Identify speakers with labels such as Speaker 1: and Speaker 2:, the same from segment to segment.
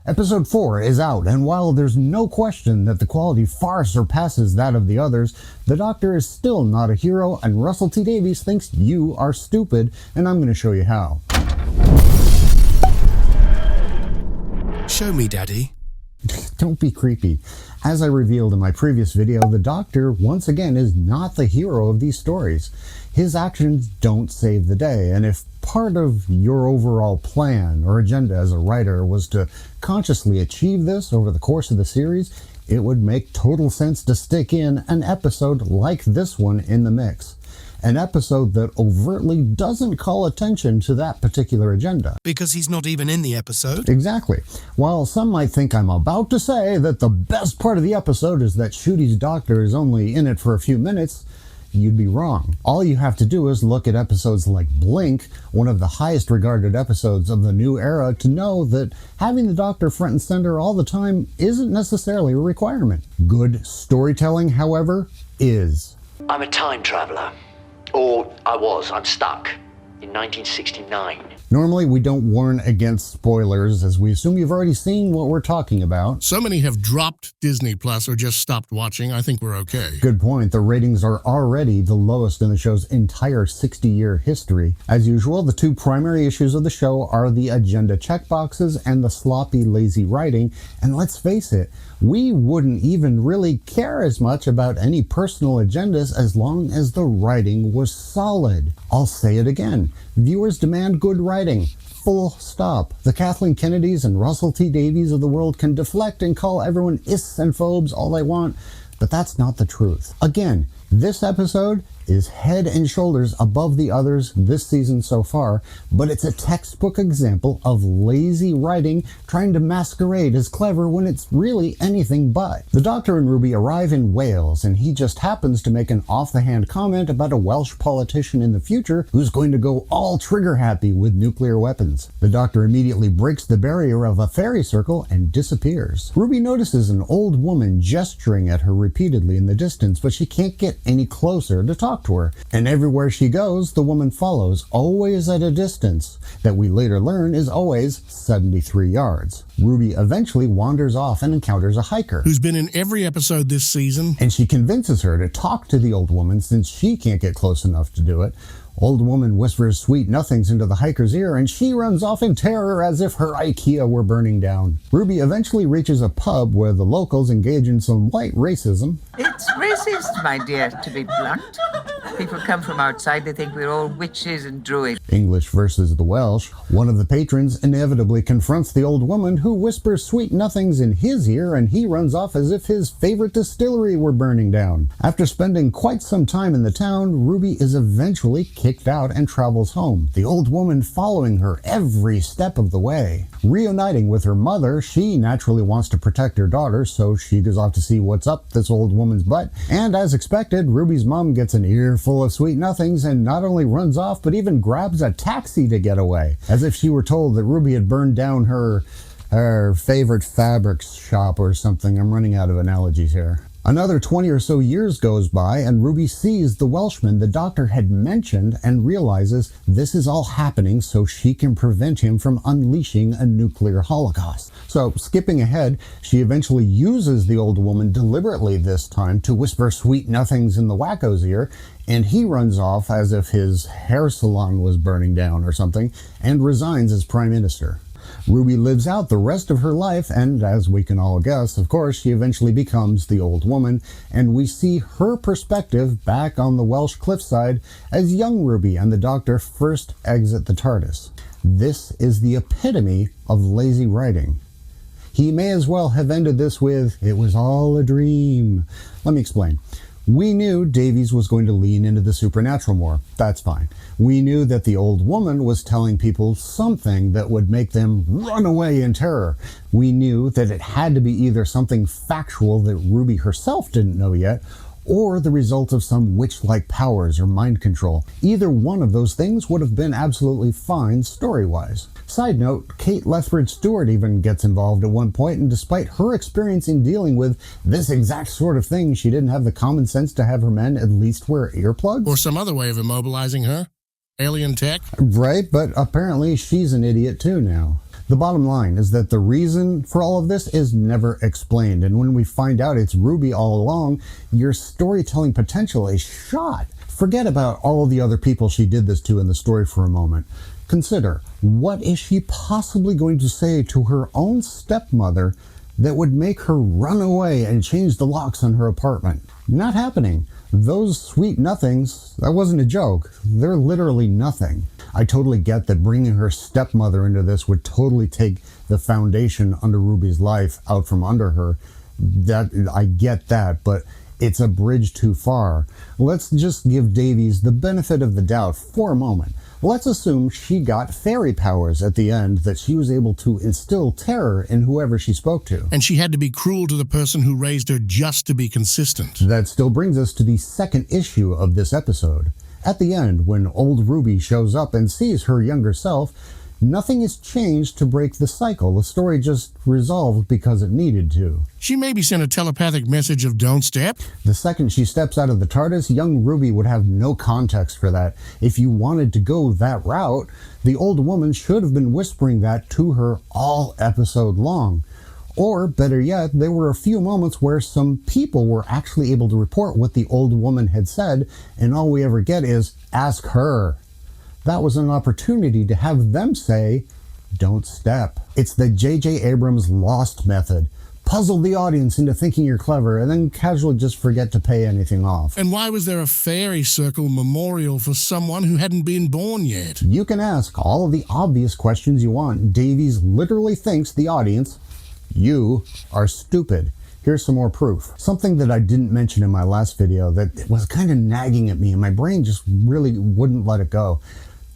Speaker 1: Episode 4 is out, and while there's no question that the quality far surpasses that of the others, the Doctor is still not a hero, and Russell T Davies thinks you are stupid, and I'm going to show you how.
Speaker 2: Show me, Daddy.
Speaker 1: Don't be creepy. As I revealed in my previous video, the Doctor, once again, is not the hero of these stories. His actions don't save the day, and if part of your overall plan or agenda as a writer was to consciously achieve this over the course of the series, it would make total sense to stick in an episode like this one in the mix. An episode that overtly doesn't call attention to that particular agenda.
Speaker 2: Because he's not even in the episode?
Speaker 1: Exactly. While some might think I'm about to say that the best part of the episode is that Ncuti's Doctor is only in it for a few minutes, you'd be wrong. All you have to do is look at episodes like Blink, one of the highest regarded episodes of the new era, to know that having the Doctor front and center all the time isn't necessarily a requirement. Good storytelling, however, is.
Speaker 3: I'm a time traveler. Or I was. I'm stuck. In 1969.
Speaker 1: Normally, we don't warn against spoilers, as we assume you've already seen what we're talking about.
Speaker 4: So many have dropped Disney Plus or just stopped watching. I think we're okay.
Speaker 1: Good point. The ratings are already the lowest in the show's entire 60-year history. As usual, the two primary issues of the show are the agenda checkboxes and the sloppy, lazy writing. And let's face it, we wouldn't even really care as much about any personal agendas as long as the writing was solid. I'll say it again. Viewers demand good writing. Full stop. The Kathleen Kennedys and Russell T Davies of the world can deflect and call everyone ists and phobes all they want, but that's not the truth. Again, this episode is head and shoulders above the others this season so far, but it's a textbook example of lazy writing trying to masquerade as clever when it's really anything but. The Doctor and Ruby arrive in Wales, and he just happens to make an off-the-hand comment about a Welsh politician in the future who's going to go all trigger-happy with nuclear weapons. The Doctor immediately breaks the barrier of a fairy circle and disappears. Ruby notices an old woman gesturing at her repeatedly in the distance, but she can't get any closer to talk to her, and everywhere she goes, the woman follows, always at a distance that we later learn is always 73 yards. Ruby eventually wanders off and encounters a hiker
Speaker 4: who's been in every episode this season,
Speaker 1: and she convinces her to talk to the old woman since she can't get close enough to do it. Old woman whispers sweet nothings into the hiker's ear, and she runs off in terror as if her IKEA were burning down. Ruby eventually reaches a pub where the locals engage in some light racism.
Speaker 5: It's racist, my dear, to be blunt. People come from outside, they think we're all witches and druids.
Speaker 1: English versus the Welsh. One of the patrons inevitably confronts the old woman, who whispers sweet nothings in his ear, and he runs off as if his favorite distillery were burning down. After spending quite some time in the town, Ruby is eventually kicked out and travels home, the old woman following her every step of the way. Reuniting with her mother, she naturally wants to protect her daughter, so she goes off to see what's up this old woman's butt, and as expected, Ruby's mom gets an earful of sweet nothings and not only runs off, but even grabs a taxi to get away, as if she were told that Ruby had burned down her favorite fabric shop or something. I'm running out of analogies here. Another 20 or so years goes by, and Ruby sees the Welshman the Doctor had mentioned and realizes this is all happening so she can prevent him from unleashing a nuclear holocaust. So, skipping ahead, she eventually uses the old woman deliberately this time to whisper sweet nothings in the wacko's ear, and he runs off as if his hair salon was burning down or something, and resigns as Prime Minister. Ruby lives out the rest of her life, and as we can all guess, of course, she eventually becomes the old woman, and we see her perspective back on the Welsh cliffside as young Ruby and the Doctor first exit the TARDIS. This is the epitome of lazy writing. He may as well have ended this with, "It was all a dream." Let me explain. We knew Davies was going to lean into the supernatural more. That's fine. We knew that the old woman was telling people something that would make them run away in terror. We knew that it had to be either something factual that Ruby herself didn't know yet, or the result of some witch-like powers or mind control. Either one of those things would have been absolutely fine story-wise. Side note, Kate Lethbridge-Stewart even gets involved at one point, and despite her experience in dealing with this exact sort of thing, she didn't have the common sense to have her men at least wear earplugs.
Speaker 4: Or some other way of immobilizing her. Alien tech.
Speaker 1: Right, but apparently she's an idiot too now. The bottom line is that the reason for all of this is never explained, and when we find out it's Ruby all along, your storytelling potential is shot. Forget about all the other people she did this to in the story for a moment. Consider, what is she possibly going to say to her own stepmother that would make her run away and change the locks on her apartment? Not happening. Those sweet nothings, that wasn't a joke. They're literally nothing. I totally get that bringing her stepmother into this would totally take the foundation under Ruby's life out from under her. I get that, but it's a bridge too far. Let's just give Davies the benefit of the doubt for a moment. Let's assume she got fairy powers at the end, that she was able to instill terror in whoever she spoke to.
Speaker 4: And she had to be cruel to the person who raised her just to be consistent.
Speaker 1: That still brings us to the second issue of this episode. At the end, when old Ruby shows up and sees her younger self, nothing is changed to break the cycle. The story just resolved because it needed to.
Speaker 4: She maybe sent a telepathic message of don't step.
Speaker 1: The second she steps out of the TARDIS, young Ruby would have no context for that. If you wanted to go that route, the old woman should have been whispering that to her all episode long. Or, better yet, there were a few moments where some people were actually able to report what the old woman had said, and all we ever get is, ask her. That was an opportunity to have them say, don't step. It's the J.J. Abrams Lost method. Puzzle the audience into thinking you're clever and then casually just forget to pay anything off.
Speaker 4: And why was there a fairy circle memorial for someone who hadn't been born yet?
Speaker 1: You can ask all of the obvious questions you want. Davies literally thinks the audience, you, are stupid. Here's some more proof. Something that I didn't mention in my last video that was kind of nagging at me and my brain just really wouldn't let it go.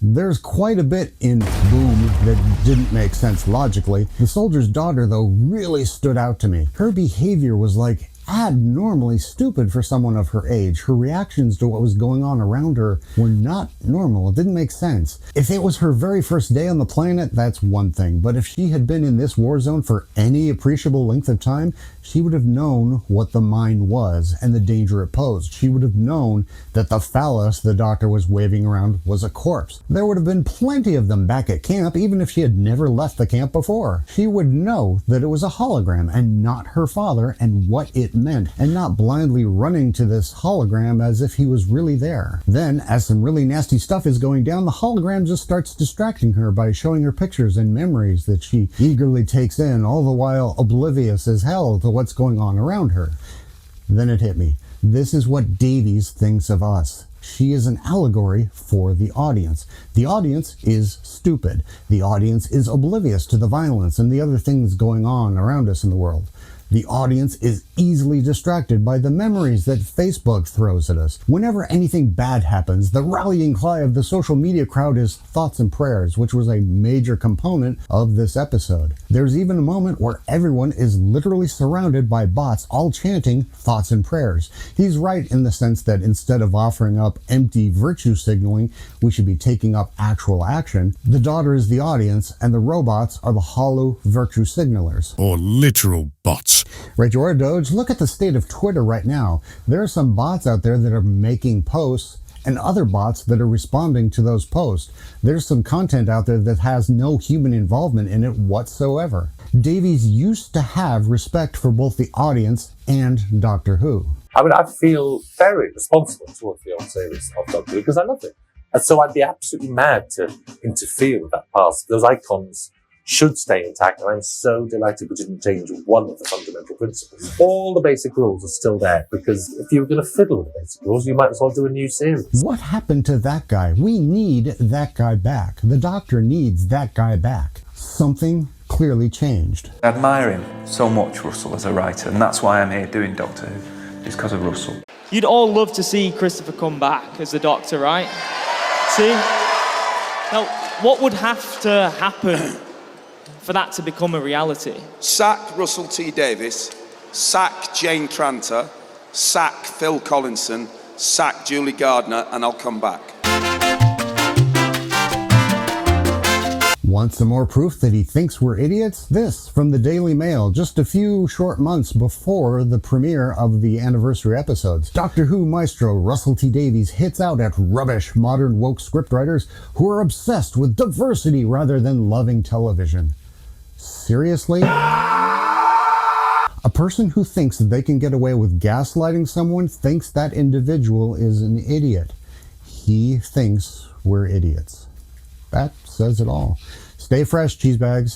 Speaker 1: There's quite a bit in Boom that didn't make sense logically. The soldier's daughter, though, really stood out to me. Her behavior was like abnormally stupid for someone of her age. Her reactions to what was going on around her were not normal. It didn't make sense. If it was her very first day on the planet, that's one thing. But if she had been in this war zone for any appreciable length of time, she would have known what the mine was and the danger it posed. She would have known that the phallus the doctor was waving around was a corpse. There would have been plenty of them back at camp, even if she had never left the camp before. She would know that it was a hologram and not her father and what it meant, and not blindly running to this hologram as if he was really there. Then, as some really nasty stuff is going down, the hologram just starts distracting her by showing her pictures and memories that she eagerly takes in, all the while oblivious as hell to what's going on around her. Then it hit me. This is what Davies thinks of us. She is an allegory for the audience. The audience is stupid. The audience is oblivious to the violence and the other things going on around us in the world. The audience is easily distracted by the memories that Facebook throws at us. Whenever anything bad happens, the rallying cry of the social media crowd is thoughts and prayers, which was a major component of this episode. There's even a moment where everyone is literally surrounded by bots all chanting thoughts and prayers. He's right in the sense that instead of offering up empty virtue signaling, we should be taking up actual action. The daughter is the audience, and the robots are the hollow virtue signalers.
Speaker 4: Or literal bots.
Speaker 1: Right, you are, Doge. Look at the state of Twitter right now. There are some bots out there that are making posts and other bots that are responding to those posts. There's some content out there that has no human involvement in it whatsoever. Davies used to have respect for both the audience and Doctor Who.
Speaker 6: I mean, I feel very responsible towards the old series of Doctor Who because I love it. And so I'd be absolutely mad to interfere with that past. Those icons should stay intact, and I'm so delighted we didn't change one of the fundamental principles. All the basic rules are still there, because if you were going to fiddle with the basic rules, you might as well do a new series.
Speaker 1: What happened to that guy? We need that guy back. The Doctor needs that guy back. Something clearly changed.
Speaker 7: I admire him so much, Russell, as a writer, and that's why I'm here doing Doctor Who. It's because of Russell.
Speaker 8: You'd all love to see Christopher come back as the Doctor, right? See? Now, what would have to happen for that to become a reality?
Speaker 9: Sack Russell T Davies, sack Jane Tranter, sack Phil Collinson, sack Julie Gardner, and I'll come back.
Speaker 1: Want some more proof that he thinks we're idiots? This from the Daily Mail, just a few short months before the premiere of the anniversary episodes. Doctor Who maestro Russell T Davies hits out at rubbish modern woke scriptwriters who are obsessed with diversity rather than loving television. Seriously? A person who thinks that they can get away with gaslighting someone thinks that individual is an idiot. He thinks we're idiots. That says it all. Stay fresh, cheese bags.